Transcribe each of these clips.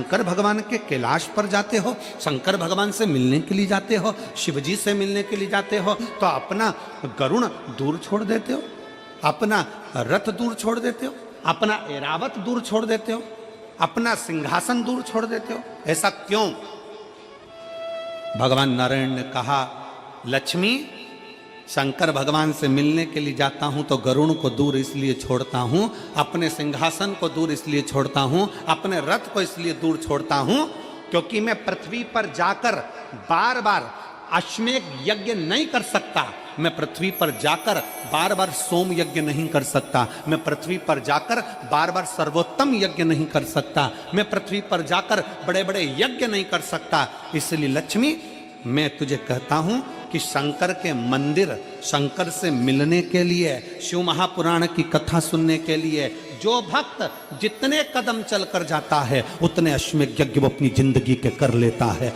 शंकर भगवान के कैलाश पर जाते हो, शंकर भगवान से मिलने के लिए जाते हो, शिव जी से मिलने के लिए जाते हो, तो अपना गरुड़ दूर छोड़ देते हो, अपना रथ दूर छोड़ देते हो, अपना ऐरावत दूर छोड़ देते हो, अपना सिंहासन दूर छोड़ देते हो। ऐसा क्यों? भगवान नारायण ने कहा, लक्ष्मी, शंकर भगवान से मिलने के लिए जाता हूं तो गरुड़ को दूर इसलिए छोड़ता हूं, अपने सिंहासन को दूर इसलिए छोड़ता हूं, अपने रथ को इसलिए दूर छोड़ता हूं क्योंकि मैं पृथ्वी पर जाकर बार बार अश्वमेध यज्ञ नहीं कर सकता, मैं पृथ्वी पर जाकर बार बार सोम यज्ञ नहीं कर सकता, मैं पृथ्वी पर जाकर बार बार सर्वोत्तम यज्ञ नहीं कर सकता, मैं पृथ्वी पर जाकर बड़े बड़े यज्ञ नहीं कर सकता। इसलिए लक्ष्मी, मैं तुझे कहता हूं कि शंकर के मंदिर, शंकर से मिलने के लिए, शिव महापुराण की कथा सुनने के लिए जो भक्त जितने कदम चलकर जाता है उतने अश्वमेध यज्ञ वो अपनी जिंदगी के कर लेता है।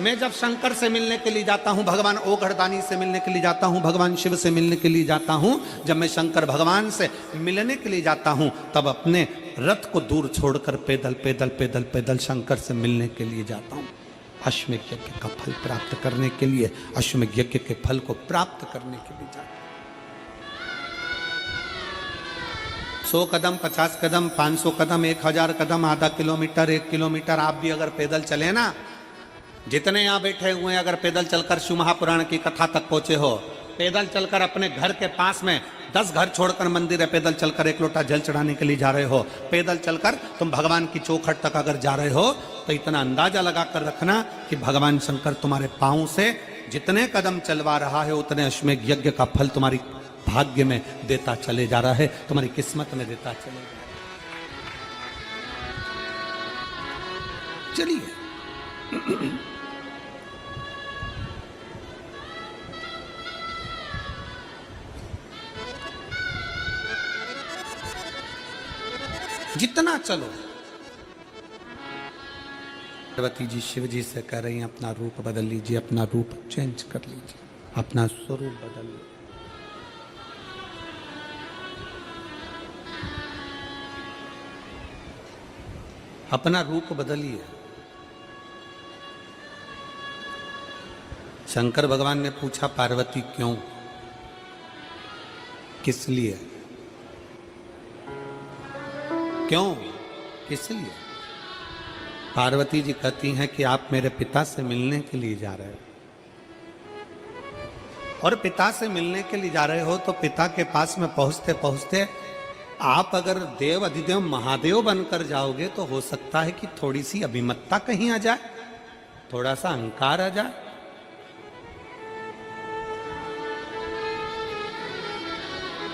मैं जब शंकर से मिलने के लिए जाता हूं, भगवान ओघड़दानी से मिलने के लिए जाता हूं, भगवान शिव से मिलने के लिए जाता हूं, जब मैं शंकर भगवान से मिलने के लिए जाता हूं तब अपने रथ को दूर छोड़कर पैदल पैदल पैदल पैदल शंकर से मिलने के लिए जाता हूं, अश्वमेध यज्ञ का फल प्राप्त करने के लिए, अश्वमेध यज्ञ के फल को प्राप्त करने के लिए जाता हूं। 100 कदम, 50 कदम, 500 कदम, 1000 कदम, आधा किलोमीटर, 1 किलोमीटर आप भी अगर पैदल चले ना, जितने यहां बैठे हुए हैं अगर पैदल चलकर शिव महापुराण की कथा तक पहुंचे हो, पैदल चलकर अपने घर के पास में 10 घर छोड़कर मंदिर है, पैदल चलकर 1 लोटा जल चढ़ाने के लिए जा रहे हो, पैदल चलकर तुम भगवान की चौखट तक अगर जा रहे हो तो इतना अंदाजा लगाकर रखना कि भगवान शंकर तुम्हारे पांव से जितने कदम चलवा रहा है उतने अश्वमेध यज्ञ का फल तुम्हारी भाग्य में देता चले जा रहा है, तुम्हारी किस्मत में देता चले जा रहा है। चलिए जितना चलो। पार्वती जी शिव जी से कह रही हैं, अपना रूप बदल लीजिए, अपना रूप चेंज कर लीजिए, अपना स्वरूप बदल लीजिए। अपना रूप बदलिए। शंकर भगवान ने पूछा, पार्वती क्यों, किस लिए, क्यों, किस लिए? पार्वती जी कहती हैं कि आप मेरे पिता से मिलने के लिए जा रहे हो, और पिता से मिलने के लिए जा रहे हो तो पिता के पास में पहुंचते पहुंचते आप अगर देव अधिदेव महादेव बनकर जाओगे तो हो सकता है कि थोड़ी सी अभिमत्ता कहीं आ जाए, थोड़ा सा अहंकार आ जाए।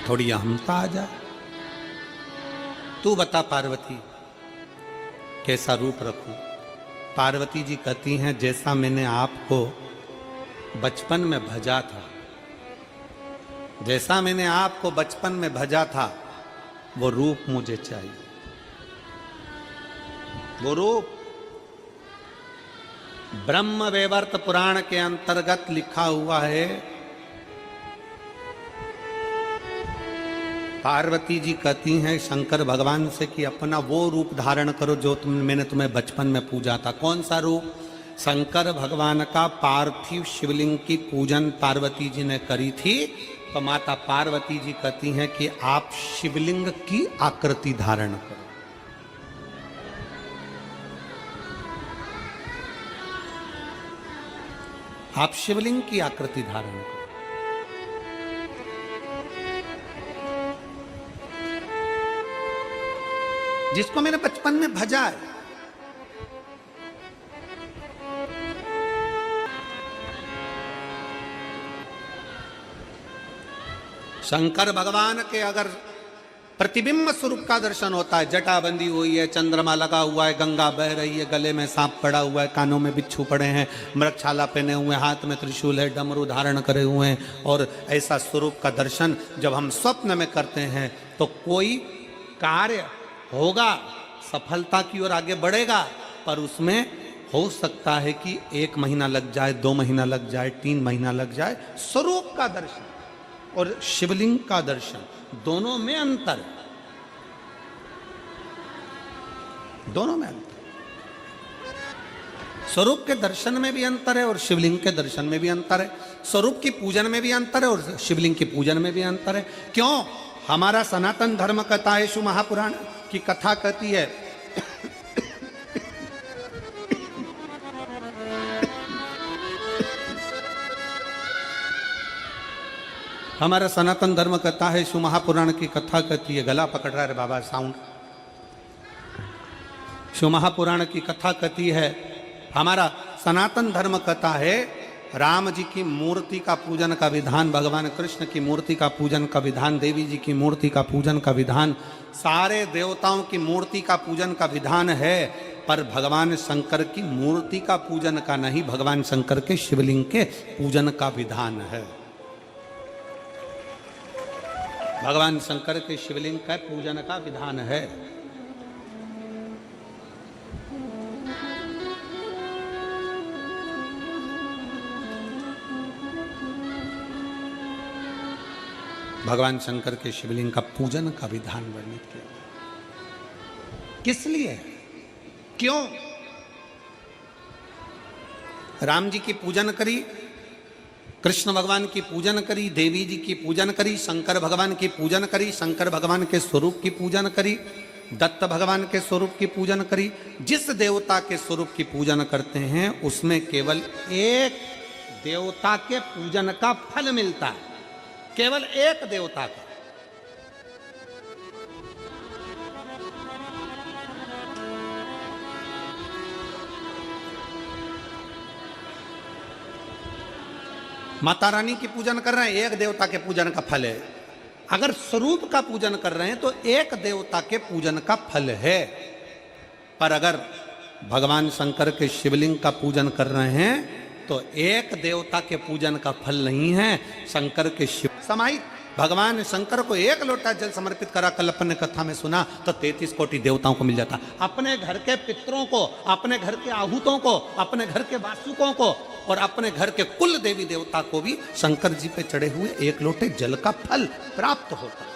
थोड़ी अहमता आ जाए। तू बता पार्वती कैसा रूप रखूं? पार्वती जी कहती हैं, जैसा मैंने आपको बचपन में भजा था, जैसा मैंने आपको बचपन में भजा था वो रूप मुझे चाहिए। वो रूप ब्रह्म वैवर्त पुराण के अंतर्गत लिखा हुआ है। पार्वती जी कहती हैं शंकर भगवान से कि अपना वो रूप धारण करो जो मैंने तुम्हें बचपन में पूजा था। कौन सा रूप? शंकर भगवान का पार्थिव शिवलिंग की पूजन पार्वती जी ने करी थी, तो माता पार्वती जी कहती हैं कि आप शिवलिंग की आकृति धारण करो। आप शिवलिंग की आकृति धारण करो। जिसको मैंने बचपन में भजा है। शंकर भगवान के अगर प्रतिबिंब स्वरूप का दर्शन होता है, जटा बंदी हुई है, चंद्रमा लगा हुआ है, गंगा बह रही है, गले में सांप पड़ा हुआ है, कानों में बिच्छू पड़े हैं, मृगछाला पहने हुए, हाथ में त्रिशूल है, डमरू धारण करे हुए हैं, और ऐसा स्वरूप का दर्शन जब हम स्वप्न में करते हैं तो कोई कार्य होगा, सफलता की ओर आगे बढ़ेगा, पर उसमें हो सकता है कि 1 महीना लग जाए, 2 महीना लग जाए, 3 महीना लग जाए। स्वरूप का दर्शन और शिवलिंग का दर्शन, दोनों में अंतर, दोनों में अंतर। स्वरूप के दर्शन में भी अंतर है और शिवलिंग के दर्शन में भी अंतर है। स्वरूप की पूजन में भी अंतर है और शिवलिंग की पूजन में भी अंतर है। क्यों? हमारा सनातन धर्म कहता है, शिव महापुराण की कथा कहती है, हमारा सनातन धर्म कहता है, शिव महापुराण की कथा कहती है, गला पकड़ रहा है बाबा साउंड। शिव महापुराण की कथा कहती है, हमारा सनातन धर्म कहता है, राम जी की मूर्ति का पूजन का विधान, भगवान कृष्ण की मूर्ति का पूजन का विधान, देवी जी की मूर्ति का पूजन का विधान, सारे देवताओं की मूर्ति का पूजन का विधान है, पर भगवान शंकर की मूर्ति का पूजन का नहीं, भगवान शंकर के शिवलिंग के पूजन का विधान है। भगवान शंकर के शिवलिंग का पूजन का विधान है। भगवान शंकर के शिवलिंग का पूजन का विधान वर्णित किया। किस लिए? क्यों? राम जी की पूजन करी, कृष्ण भगवान की पूजन करी, देवी जी की पूजन करी, शंकर भगवान की पूजन करी, शंकर भगवान के स्वरूप की पूजन करी, दत्त भगवान के स्वरूप की पूजन करी। जिस देवता के स्वरूप की पूजन करते हैं उसमें केवल एक देवता के पूजन का फल मिलता है, केवल एक देवता का। माता रानी की पूजन कर रहे हैं, एक देवता के पूजन का फल है। अगर स्वरूप का पूजन कर रहे हैं तो एक देवता के पूजन का फल है। पर अगर भगवान शंकर के शिवलिंग का पूजन कर रहे हैं तो एक देवता के पूजन का फल नहीं है, शंकर के शिव समाहित। भगवान शंकर को एक लोटा जल समर्पित करा, कल अपन ने कथा में सुना, तो 33 कोटि देवताओं को मिल जाता। अपने घर के पितरों को, अपने घर के आहूतों को, अपने घर के वासुकों को और अपने घर के कुल देवी देवता को भी शंकर जी पे चढ़े हुए एक लोटे जल का फल प्राप्त होता।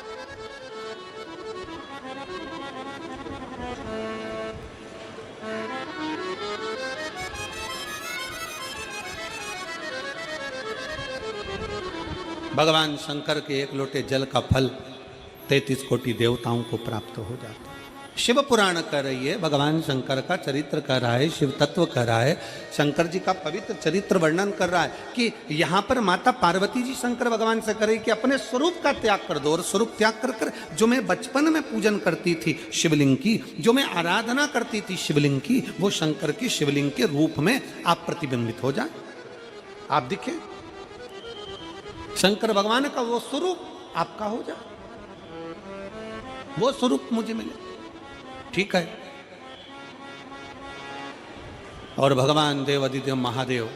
भगवान शंकर के एक लोटे जल का फल 33 कोटि देवताओं को प्राप्त हो जाता है। शिव पुराण कह रही है, भगवान शंकर का चरित्र कर रहा है, शिव तत्व कर रहा है, शंकर जी का पवित्र चरित्र वर्णन कर रहा है कि यहाँ पर माता पार्वती जी शंकर भगवान से करे कि अपने स्वरूप का त्याग कर दो, और स्वरूप त्याग कर कर जो मैं बचपन में पूजन करती थी शिवलिंग की, जो मैं आराधना करती थी शिवलिंग की, वो शंकर की शिवलिंग के रूप में आप प्रतिबिंबित हो जाए, आप दिखे, शंकर भगवान का वो स्वरूप आपका हो जाए, वो स्वरूप मुझे मिले, ठीक है। और भगवान देव अधिदेव महादेव,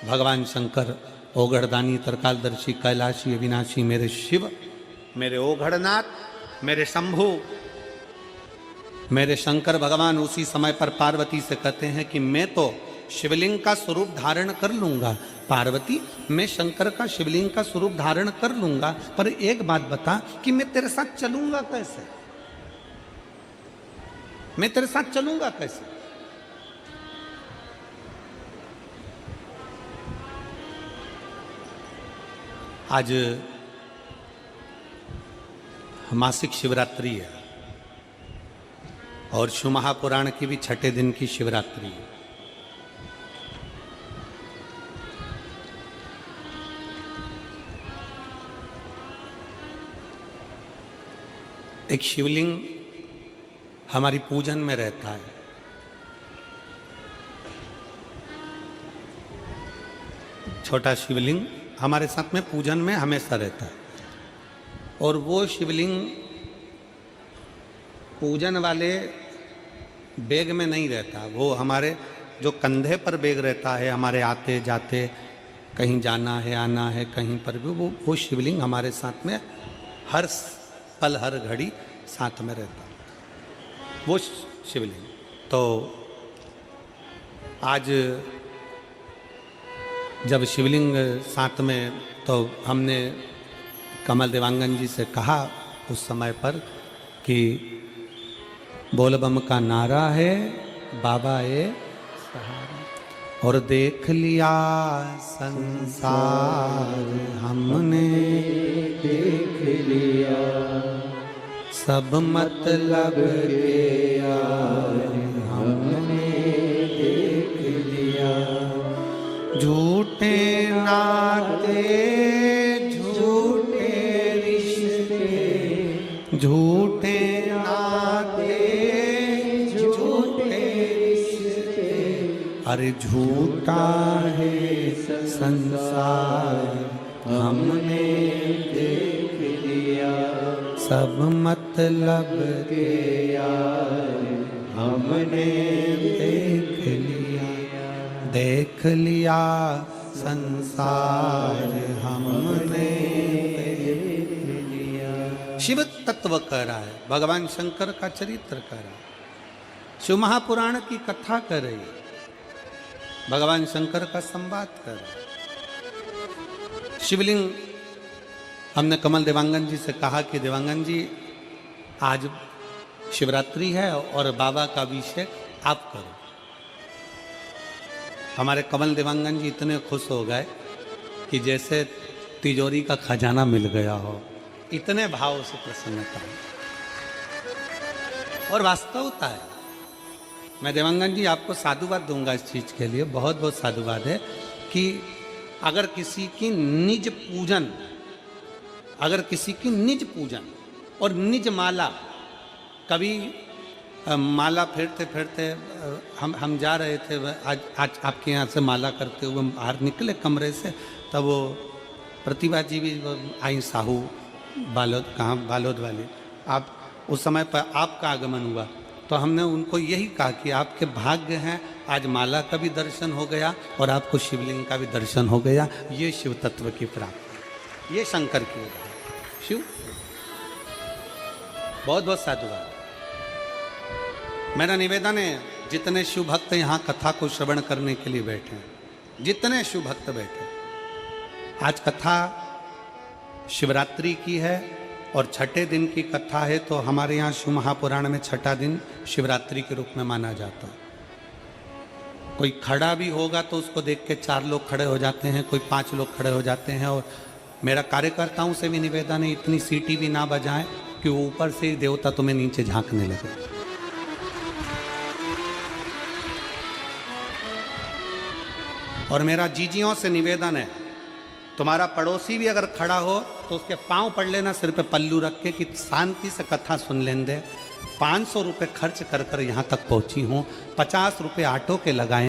भगवान शंकर ओगढ़दानी तरकालदर्शी कैलाशी अविनाशी, मेरे शिव, मेरे ओगढ़नाथ, मेरे शंभु, मेरे शंकर भगवान उसी समय पर पार्वती से कहते हैं कि मैं तो शिवलिंग का स्वरूप धारण कर लूंगा, पार्वती मैं शंकर का शिवलिंग का स्वरूप धारण कर लूंगा, पर एक बात बता कि मैं तेरे साथ चलूंगा कैसे, मैं तेरे साथ चलूंगा कैसे। आज मासिक शिवरात्रि है और शिव महापुराण की भी छठे दिन की शिवरात्रि है। एक शिवलिंग हमारी पूजन में रहता है, छोटा शिवलिंग हमारे साथ में पूजन में हमेशा रहता है, और वो शिवलिंग पूजन वाले बैग में नहीं रहता, वो हमारे जो कंधे पर बैग रहता है, हमारे आते जाते कहीं जाना है आना है कहीं पर भी वो शिवलिंग हमारे साथ में हर पल हर घड़ी साथ में रहता है, वो शिवलिंग। तो आज जब शिवलिंग साथ में, तो हमने कमल देवांगन जी से कहा उस समय पर कि बोल बम का नारा है, बाबा ये सहारा। और देख लिया संसार हमने, देख लिया सब मतलब के यार हमने, देख लिया झूठे नाते झूठे रिश्ते, झूठे नाते झूठे रिश्ते, अरे झूठा है संसार हमने देख लिया सब मतलब के यार हमने देख लिया, देख लिया संसार हमने देख लिया। शिव तत्व कह रहा है, भगवान शंकर का चरित्र कह रहा है, शिव महापुराण की कथा कर रही है, भगवान शंकर का संवाद कर रहा है। शिवलिंग हमने कमल देवांगन जी से कहा कि देवांगन जी आज शिवरात्रि है और बाबा का अभिषेक आप करो। हमारे कमल देवांगन जी इतने खुश हो गए कि जैसे तिजोरी का खजाना मिल गया हो, इतने भाव से प्रसन्नता। और वास्तवता है, मैं देवांगन जी आपको साधुवाद दूंगा इस चीज के लिए, बहुत बहुत साधुवाद है कि अगर किसी की निज पूजन, अगर किसी की निज पूजन और निज माला, कभी माला फेरते फेरते हम जा रहे थे, आज आपके यहाँ से माला करते हुए बाहर निकले कमरे से, तब वो प्रतिभा जी भी आई, साहू बालोद, कहाँ बालोद वाली, आप उस समय पर आपका आगमन हुआ, तो हमने उनको यही कहा कि आपके भाग्य हैं, आज माला का भी दर्शन हो गया और आपको शिवलिंग का भी दर्शन हो गया। ये शिव तत्व की प्राप्ति, ये शंकर की उदाहरण। शिव बहुत बहुत साधुवाद। मेरा निवेदन है, जितने शिव भक्त यहाँ कथा को श्रवण करने के लिए बैठे हैं, जितने शिव भक्त बैठे, आज कथा शिवरात्रि की है और छठे दिन की कथा है, तो हमारे यहाँ शिव महापुराण में छठा दिन शिवरात्रि के रूप में माना जाता है। कोई खड़ा भी होगा तो उसको देख के 4 लोग खड़े हो जाते हैं, कोई 5 लोग खड़े हो जाते हैं। और मेरा कार्यकर्ताओं से भी निवेदन है, इतनी सीटी भी ना बजाएं कि वो ऊपर से ही देवता तुम्हें नीचे झांकने लगे। और मेरा जीजियों से निवेदन है, तुम्हारा पड़ोसी भी अगर खड़ा हो तो उसके पांव पड़ लेना सिर पे पल्लू रख के कि शांति से कथा सुन लें दे। 500 रुपये खर्च कर कर यहाँ तक पहुँची हूँ, 50 रुपये ऑटो के लगाए